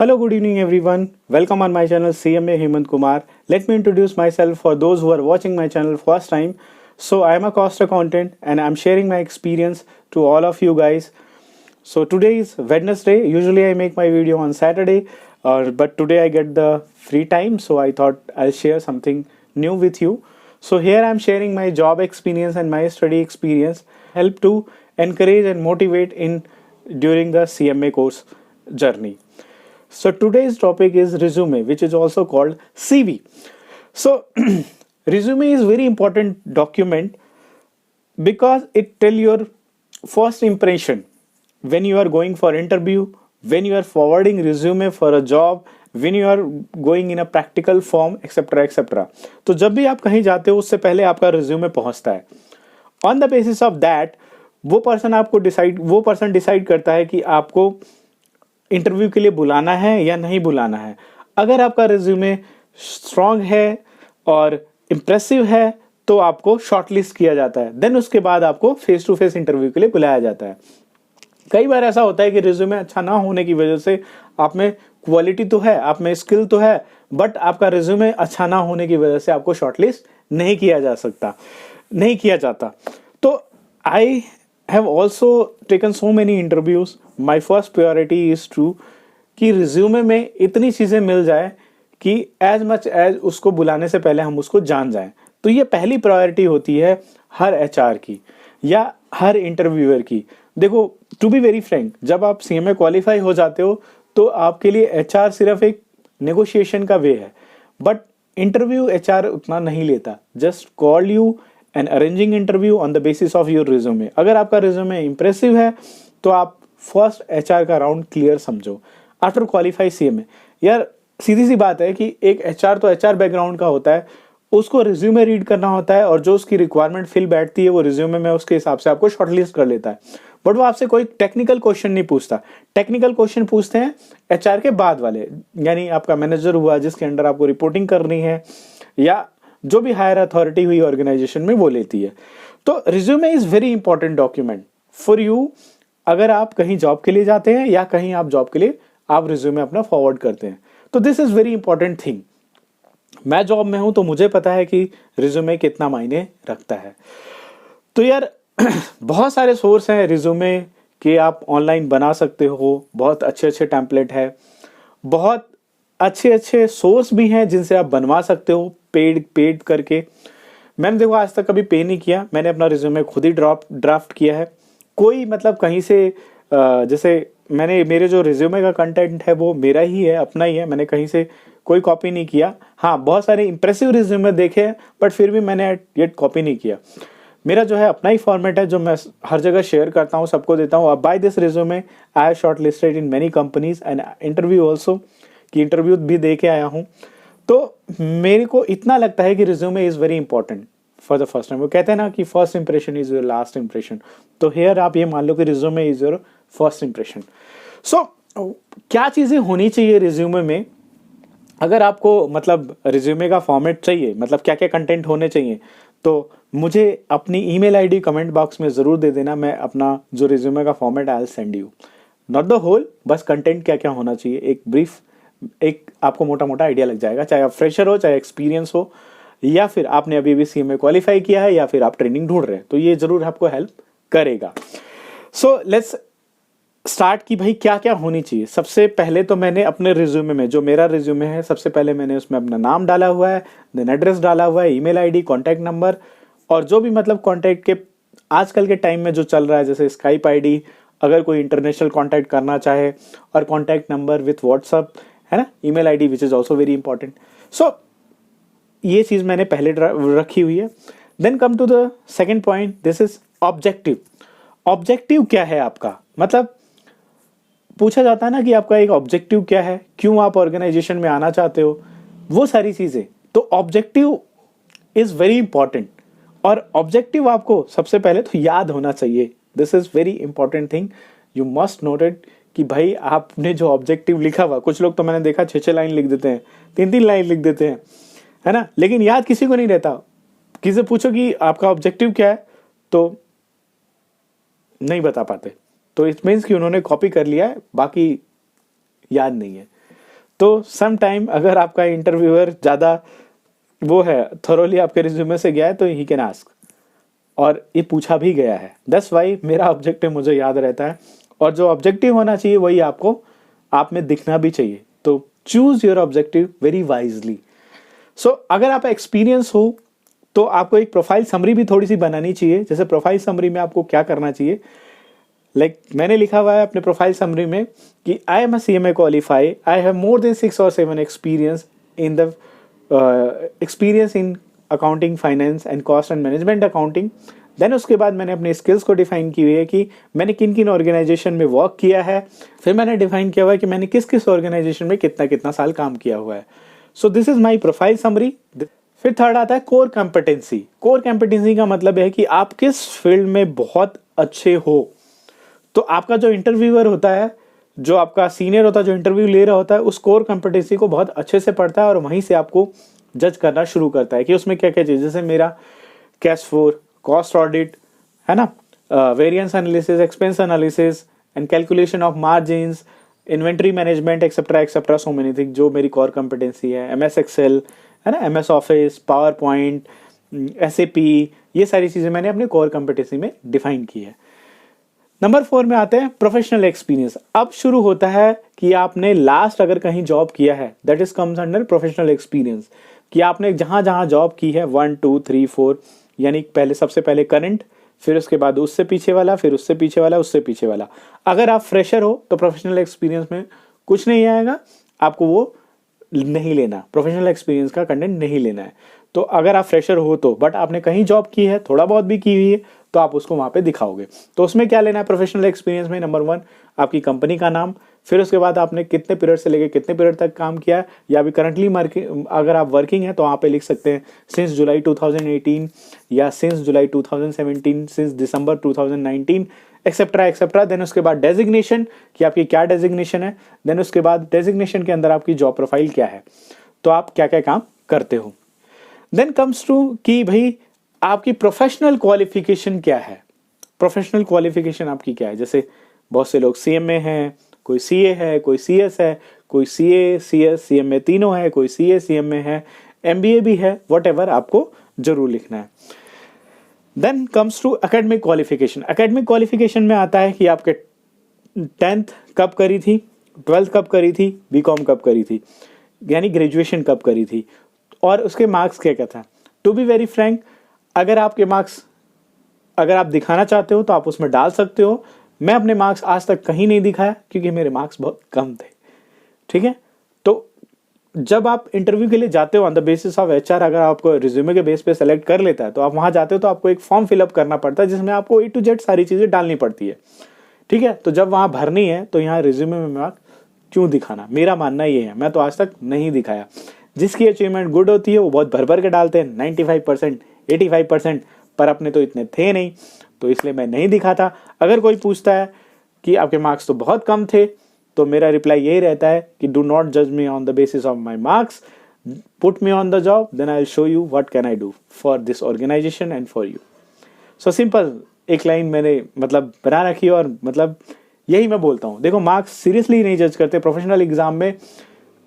Hello, good evening, everyone. Welcome on my channel CMA Hemant Kumar. Let me introduce myself for those who are watching my channel first time. So, I am a cost accountant and I'm sharing my experience to all of you guys. So, today is Wednesday. Usually, I make my video on Saturday, but today I get the free time, so I thought I'll share something new with you. So, here I'm sharing my job experience and my study experience, help to encourage and motivate in during the CMA course journey. So today's topic is resume, which is also called CV. So resume is very important document because it tell your first impression when you are going for interview, when you are forwarding resume for a job, when you are going in a practical form, etc etc. तो जब भी आप कहीं जाते हो उससे पहले आपका रिज्यूमे पहुंचता है. On the basis of that वो पर्सन डिसाइड करता है कि आपको इंटरव्यू के लिए बुलाना है या नहीं बुलाना है. अगर आपका रिज्यूमे स्ट्रांग है और इम्प्रेसिव है तो आपको शॉर्टलिस्ट किया जाता है. देन उसके बाद आपको फेस टू फेस इंटरव्यू के लिए बुलाया जाता है. कई बार ऐसा होता है कि रिज्यूमे अच्छा ना होने की वजह से आप में क्वालिटी तो है, आप में स्किल तो है, बट आपका रिज्यूमे अच्छा ना होने की वजह से आपको शॉर्टलिस्ट नहीं किया जाता. तो आई have also taken so many interviews. My first priority is to कि रिज्यूमे में इतनी चीज़ें मिल जाए कि एज मच एज उसको बुलाने से पहले हम उसको जान जाएं. तो ये पहली प्रायोरिटी होती है हर एचआर की या हर इंटरव्यूअर की. देखो, टू बी वेरी फ्रैंक, जब आप सीएमए क्वालिफाई हो जाते हो तो आपके लिए एचआर सिर्फ एक नेगोशिएशन का वे है, बट इंटरव्यू एचआर उतना नहीं लेता. Just call you and arranging interview on the basis of your resume. अगर आपका रिज्यूमे इंप्रेसिव है तो आप फर्स्ट एचआर का राउंड क्लियर समझो आफ्टर क्वालिफाई सीएमए. यार सीधी सी बात है कि एक एचआर तो एचआर बैकग्राउंड का होता है, उसको रिज्यूमे रीड करना होता है और जो उसकी रिक्वायरमेंट फिल बैठती है वो रिज्यूमे में उसके हिसाब से आपको शॉर्टलिस्ट कर लेता है. बट वो आपसे कोई टेक्निकल क्वेश्चन नहीं पूछता. टेक्निकल क्वेश्चन पूछते हैं एचआर के बाद वाले, यानी आपका मैनेजर हुआ जिसके अंडर आपको रिपोर्टिंग करनी है या जो भी हायर अथॉरिटी हुई ऑर्गेनाइजेशन में वो लेती है. तो resume is very important document for you. अगर आप कहीं जॉब के लिए जाते हैं या कहीं आप जॉब के लिए आप रिज्यूमे अपना फॉरवर्ड करते हैं तो this is very important thing. मैं जॉब में हूं तो मुझे पता है कि रिज्यूमे कितना मायने रखता है. तो यार बहुत सारे सोर्स हैं रिज्यूमे के, आप ऑनलाइन बना सकते हो. बहुत अच्छे अच्छे टेम्पलेट है, बहुत अच्छे सोर्स भी हैं जिनसे आप बनवा सकते हो पेड करके. मैंने देखो आज तक कभी पे नहीं किया, मैंने अपना रिज्यूमे खुद ही ड्राफ्ट किया है. कोई मतलब कहीं से जैसे मेरे जो रिज्यूमे का कंटेंट है वो मेरा ही है, अपना ही है, मैंने कहीं से कोई कॉपी नहीं किया. हाँ, बहुत सारे इंप्रेसिव रिज्यूमे देखे हैं बट फिर भी मैंने येट कॉपी नहीं किया. मेरा जो है अपना ही फॉर्मेट है जो मैं हर जगह शेयर करता हूँ, सबको देता हूँ. By this resume I have shortlisted in many companies and interview also, कि इंटरव्यू भी दे के आया हूँ. तो मेरे को इतना लगता है कि resume is very important for the first time. वो कहते हैं ना कि first impression is your last impression. तो हेयर आप ये मान लो कि resume is your first impression. So क्या चीज़ें होनी चाहिए रिज्यूमे में? अगर आपको मतलब रिज्यूमे का फॉर्मेट चाहिए, मतलब क्या क्या कंटेंट होने चाहिए, तो मुझे अपनी ईमेल आईडी कमेंट बॉक्स में ज़रूर दे देना. मैं अपना जो रिज्यूमे का format I will send you, not the whole, बस कंटेंट क्या क्या होना चाहिए, एक ब्रीफ, एक आपको मोटा मोटा आइडिया लग जाएगा. चाहे आप फ्रेशर हो, चाहे एक्सपीरियंस हो, या फिर आपने अभी भी सीएमए क्वालिफाई किया है, या फिर आप ट्रेनिंग ढूंढ रहे हैं, तो ये जरूर आपको हेल्प करेगा. सो लेट्स स्टार्ट कि भाई क्या क्या होनी चाहिए. सबसे पहले तो मैंने अपने रिज्यूमे में, जो मेरा रिज्यूमे है, सबसे पहले मैंने उसमें अपना नाम डाला हुआ है, देन एड्रेस डाला हुआ है, ईमेल आईडी, कॉन्टैक्ट नंबर, और जो भी मतलब कॉन्टैक्ट के आजकल के टाइम में जो चल रहा है, जैसे स्काइप आईडी अगर कोई इंटरनेशनल कॉन्टैक्ट करना चाहे, और कॉन्टैक्ट नंबर विथ व्हाट्सअप, है ना, email ID which is also very important. So ये चीज़ मैंने पहले रखी हुई है. Then come to the second point, this is objective. Objective क्या है आपका? मतलब पूछा जाता है ना कि आपका एक ऑब्जेक्टिव क्या है, क्यों आप ऑर्गेनाइजेशन में आना चाहते हो, वो सारी चीज़ें. तो ऑब्जेक्टिव इज वेरी इंपॉर्टेंट, और ऑब्जेक्टिव आपको सबसे पहले तो याद होना चाहिए. This is very important thing, you must note it कि भाई आपने जो ऑब्जेक्टिव लिखा हुआ, कुछ लोग तो मैंने देखा 6 लाइन लिख देते हैं, 3 लाइन लिख देते हैं, है ना, लेकिन याद किसी को नहीं रहता. किसी से पूछो कि आपका ऑब्जेक्टिव क्या है तो नहीं बता पाते. तो इट मीन्स कि उन्होंने कॉपी कर लिया है, बाकी याद नहीं है. तो सम टाइम अगर आपका इंटरव्यूअर ज़्यादा वो है, थोरोली आपके रिज्यूमे से गया है, तो ही कैन आस्क, और ये पूछा भी गया है। दैट्स वाई मेरा ऑब्जेक्टिव मुझे याद रहता है, और जो ऑब्जेक्टिव होना चाहिए वही आपको आप में दिखना भी चाहिए। तो choose your objective very wisely. So अगर आप एक्सपीरियंस हो तो आपको एक प्रोफाइल समरी भी थोड़ी सी बनानी चाहिए। जैसे प्रोफाइल समरी में आपको क्या करना चाहिए, मैंने लिखा हुआ है अपने प्रोफाइल समरी में कि I am a CMA qualify, I have more than 6 or 7 experience in accounting, finance and cost and management accounting. Then उसके बाद मैंने अपने स्किल्स को डिफाइन की हुई है कि मैंने किन किन ऑर्गेनाइजेशन में वर्क किया है। फिर मैंने डिफाइन किया हुआ है कि मैंने किस किस ऑर्गेनाइजेशन में कितना कितना साल काम किया हुआ है। So this is my profile summary. फिर थर्ड आता है कोर कॉम्पिटेंसी। कोर कॉम्पिटेंसी का मतलब है कि आप किस फील्ड में बहुत अच्छे हो। तो आपका जो इंटरव्यूअर होता है, जो आपका सीनियर होता है, जो इंटरव्यू ले रहा होता है, उस कोर कॉम्पिटेंसी को बहुत अच्छे से पढ़ता है और वहीं से आपको जज करना शुरू करता है कि उसमें क्या क्या चीज़, जैसे मेरा कैश फ्लो, कॉस्ट ऑडिट है ना, variance analysis, expense analysis and calculation of margins, inventory management etcetera etcetera, so many thing जो मेरी कोर कॉम्पिटेंसी है। MS एक्सेल है ना, MS office, power point, SAP, ये सारी चीज़ें मैंने अपने कोर कॉम्पिटेंसी में डिफाइन की है। नंबर 4 में आते हैं प्रोफेशनल एक्सपीरियंस। अब शुरू होता है कि आपने लास्ट अगर कहीं जॉब किया है, that is comes under professional experience, कि आपने जहां जहां जॉब की है 1 2 3 4, यानी पहले सबसे पहले करंट, फिर उसके बाद उससे पीछे वाला, फिर उससे पीछे वाला, उससे पीछे वाला। अगर आप फ्रेशर हो तो प्रोफेशनल एक्सपीरियंस में कुछ नहीं आएगा, आपको वो नहीं लेना, प्रोफेशनल एक्सपीरियंस का कंटेंट नहीं लेना है। तो अगर आप फ्रेशर हो तो, बट आपने कहीं जॉब की है, थोड़ा बहुत भी की हुई है, तो आप उसको वहां पे दिखाओगे। तो उसमें क्या लेना है प्रोफेशनल एक्सपीरियंस में, नंबर 1 आपकी कंपनी का नाम, फिर उसके बाद आपने कितने पीरियड से लेके कितने पीरियड तक काम किया है, या अभी करंटली अगर आप वर्किंग है तो वहाँ पे लिख सकते हैं सिंस जुलाई 2018 या since July 2017, since December 2019 etcetera etcetera. Then उसके बाद डेजिग्नेशन, कि आपकी क्या डेजिग्नेशन है। देन उसके बाद डेजिग्नेशन के अंदर आपकी जॉब प्रोफाइल क्या है, तो आप क्या क्या काम करते हो। देन कम्स टू कि भाई आपकी प्रोफेशनल क्वालिफिकेशन क्या है। प्रोफेशनल क्वालिफिकेशन आपकी क्या है, जैसे बहुत से लोग CMA हैं, कोई CA है, कोई CS है, कोई CA CS CMA तीनों है, कोई CA CMA है, MBA भी है, व्हाटएवर आपको जरूर लिखना है। Then comes to academic qualification. Academic qualification में आता है कि आपके 10th कब करी थी, 12th कब करी थी, BCom कब करी थी, यानी ग्रेजुएशन कब करी थी, और उसके मार्क्स क्या क्या था। टू बी वेरी फ्रैंक, अगर आपके मार्क्स अगर आप दिखाना चाहते हो तो आप उसमें डाल सकते हो। मैं अपने मार्क्स आज तक कहीं नहीं दिखाया क्योंकि मेरे मार्क्स बहुत कम थे, ठीक है। तो जब आप इंटरव्यू के लिए जाते हो on the basis of HR, अगर आपको रिज्यूमे के बेस पे सेलेक्ट कर लेता है तो आप वहां जाते हो तो आपको एक फॉर्म फिलअप करना पड़ता है जिसमें आपको A to Z सारी चीजें डालनी पड़ती है, ठीक है। तो जब वहां भरनी है तो यहाँ रिज्यूमे में मार्क्स क्यों दिखाना, मेरा मानना ये है, मैं तो आज तक नहीं दिखाया। जिसकी अचीवमेंट गुड होती है वो बहुत भर भर के डालते हैं 95%, 85%, पर अपने तो इतने थे नहीं, तो इसलिए मैं नहीं दिखाता। अगर कोई पूछता है कि आपके मार्क्स तो बहुत कम थे, तो मेरा रिप्लाई यही रहता है कि डू नॉट जज me on the basis of my marks, put me on the job, then I will show you what can I do for this organization and for you. So simple एक line मैंने मतलब बना रखी है, और मतलब यही मैं बोलता हूँ। देखो, मार्क्स सीरियसली नहीं जज करते प्रोफेशनल एग्जाम में,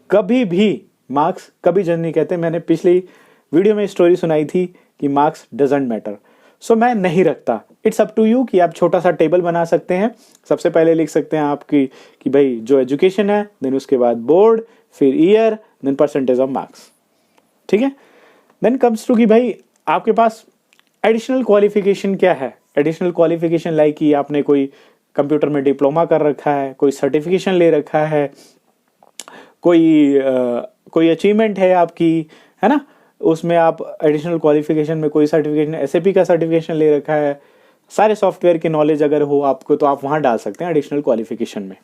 कभी भी मार्क्स कभी जज नहीं कहते। मैंने पिछली वीडियो में स्टोरी सुनाई थी कि मार्क्स डजंट मैटर, सो मैं नहीं रखता। इट्स अप टू यू कि आप छोटा सा टेबल बना सकते हैं। सबसे पहले लिख सकते हैं आपकी कि भाई जो एजुकेशन है, देन उसके बाद बोर्ड, फिर year, then percentage of marks, ठीक है। देन कम्स टू कि भाई आपके पास एडिशनल क्वालिफिकेशन क्या है। एडिशनल क्वालिफिकेशन लाइक कि आपने कोई कंप्यूटर में डिप्लोमा कर रखा है, कोई सर्टिफिकेशन ले रखा है, कोई अचीवमेंट है आपकी, है ना, उसमें आप एडिशनल क्वालिफिकेशन में कोई सर्टिफिकेशन, SAP का सर्टिफिकेशन ले रखा है, सारे सॉफ्टवेयर की नॉलेज अगर हो आपको तो आप वहां डाल सकते हैं एडिशनल क्वालिफिकेशन में,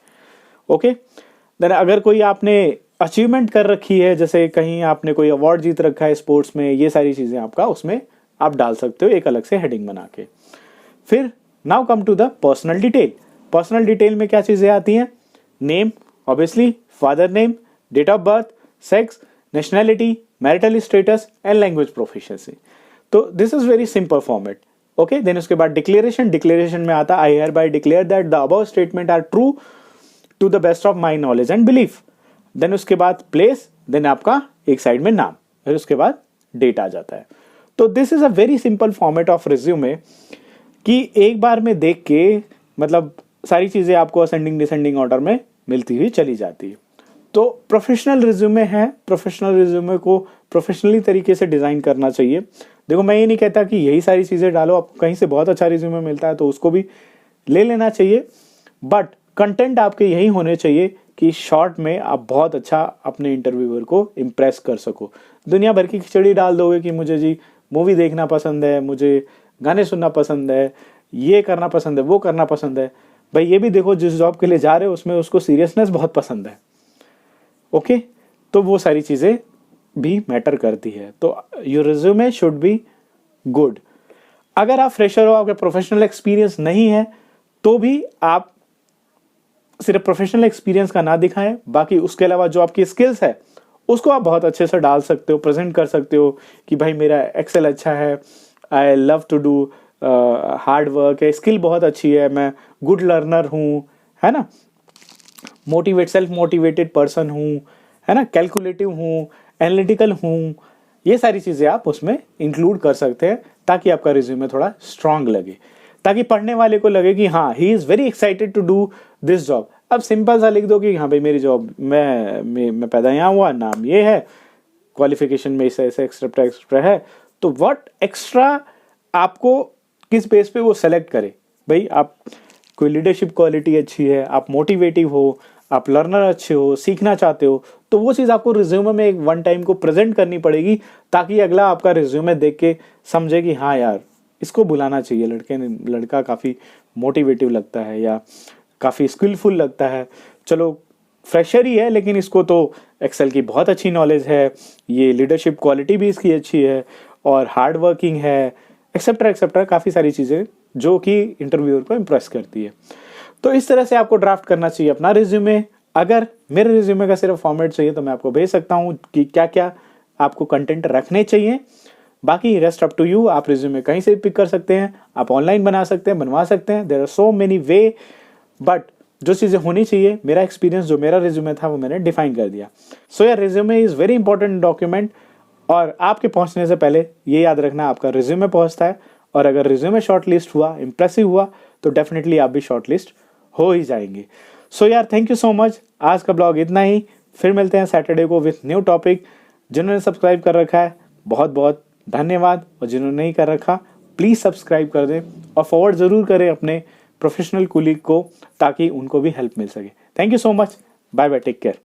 ओके। देन अगर कोई आपने अचीवमेंट कर रखी है, जैसे कहीं आपने कोई अवार्ड जीत रखा है स्पोर्ट्स में, ये सारी चीजें आपका उसमें आप डाल सकते हो एक अलग से हेडिंग बना के। फिर now come to the personal detail. Personal detail में क्या चीजें आती हैं, name obviously, father name, date of birth, sex, nationality, marital status and language proficiency. तो this is very simple format, okay. Then उसके बाद डिक्लेरेशन। डिक्लेरेशन में आता I hereby declare that the above statement are true to the best of my knowledge and belief. Then उसके बाद place, then आपका एक side में नाम, फिर उसके बाद डेट आ जाता है। तो this is a very simple format of resume कि एक बार में देख के मतलब सारी चीज़ें आपको असेंडिंग डिसेंडिंग ऑर्डर में मिलती हुई चली जाती है। तो प्रोफेशनल रिज्यूमे है, प्रोफेशनल रिज्यूमे को प्रोफेशनली तरीके से डिज़ाइन करना चाहिए। देखो मैं ये नहीं कहता कि यही सारी चीज़ें डालो, आपको कहीं से बहुत अच्छा रिज्यूमे मिलता है तो उसको भी ले लेना चाहिए, बट कंटेंट आपके यही होने चाहिए कि शॉर्ट में आप बहुत अच्छा अपने इंटरव्यूअर को इम्प्रेस कर सको। दुनिया भर की खिचड़ी डाल दोगे कि मुझे जी मूवी देखना पसंद है, मुझे गाने सुनना पसंद है, ये करना पसंद है, वो करना पसंद है, भाई ये भी देखो जिस जॉब के लिए जा रहे हो उसमें उसको सीरियसनेस बहुत पसंद है। ओके, तो वो सारी चीज़ें भी मैटर करती है। तो your resume should be good. अगर आप फ्रेशर हो, आपका प्रोफेशनल एक्सपीरियंस नहीं है, तो भी आप सिर्फ प्रोफेशनल एक्सपीरियंस का ना दिखाएं, बाकी उसके अलावा जो आपकी स्किल्स है उसको आप बहुत अच्छे से डाल सकते हो, प्रेजेंट कर सकते हो कि भाई मेरा एक्सेल अच्छा है, I love to do hard work है, स्किल बहुत अच्छी है, मैं गुड लर्नर हूँ, है ना, सेल्फ मोटिवेटेड पर्सन हूँ, है ना, कैलकुलेटिव हूँ, एनालिटिकल हूँ। ये सारी चीज़ें आप उसमें इंक्लूड कर सकते हैं ताकि आपका रिज्यूमे थोड़ा स्ट्रांग लगे, ताकि पढ़ने वाले को लगे कि हाँ he is very excited to do this job. अब सिंपल सा लिख दो कि हाँ भाई मेरी जॉब, मैं पैदा यहाँ हुआ, नाम ये है, क्वालिफिकेशन में ऐसे ऐसे एक्स्ट्रा है, तो व्हाट एक्स्ट्रा आपको किस बेस पे वो सेलेक्ट करे। भाई आप कोई लीडरशिप क्वालिटी अच्छी है, आप मोटिवेटिव हो, आप लर्नर अच्छे हो, सीखना चाहते हो, तो वो चीज़ आपको रिज्यूमे में एक वन टाइम को प्रेजेंट करनी पड़ेगी ताकि अगला आपका रिज्यूमे देख के समझे कि हाँ यार इसको बुलाना चाहिए, लड़का काफ़ी मोटिवेटिव लगता है या काफ़ी स्किलफुल लगता है, चलो फ्रेशर ही है लेकिन इसको तो एक्सेल की बहुत अच्छी नॉलेज है, ये लीडरशिप क्वालिटी भी इसकी अच्छी है और हार्ड वर्किंग है, एक्सेट्रा एक्सेट्रा, काफ़ी सारी चीज़ें जो कि इंटरव्यूअर को इम्प्रेस करती है। तो इस तरह से आपको ड्राफ्ट करना चाहिए अपना रिज्यूमे। अगर मेरे रिज्यूमे का सिर्फ फॉर्मेट चाहिए तो मैं आपको भेज सकता हूँ कि क्या क्या आपको कंटेंट रखने चाहिए, बाकी रेस्ट अप टू यू। आप रिज्यूमे कहीं से पिक कर सकते हैं, आप ऑनलाइन बना सकते हैं, बनवा सकते हैं, there are so many way, but जो चीज़ें होनी चाहिए, मेरा एक्सपीरियंस जो मेरा रिज्यूमे था वो मैंने डिफाइन कर दिया। सो यार resume is very important document, और आपके पहुंचने से पहले ये याद रखना आपका रिज्यूमे पहुंचता है, और अगर रिज्यूमे शॉर्ट लिस्ट हुआ, इंप्रेसिव हुआ, तो डेफिनेटली आप भी शॉर्ट लिस्ट हो ही जाएंगे। सो यार थैंक यू सो मच, आज का ब्लॉग इतना ही, फिर मिलते हैं सैटरडे को विथ न्यू टॉपिक। जिन्होंने सब्सक्राइब कर रखा है बहुत बहुत धन्यवाद, और जिन्होंने नहीं कर रखा प्लीज़ सब्सक्राइब कर दें और फॉरवर्ड ज़रूर करें अपने प्रोफेशनल कुलीग को ताकि उनको भी हेल्प मिल सके। Thank you so much, bye bye, take care.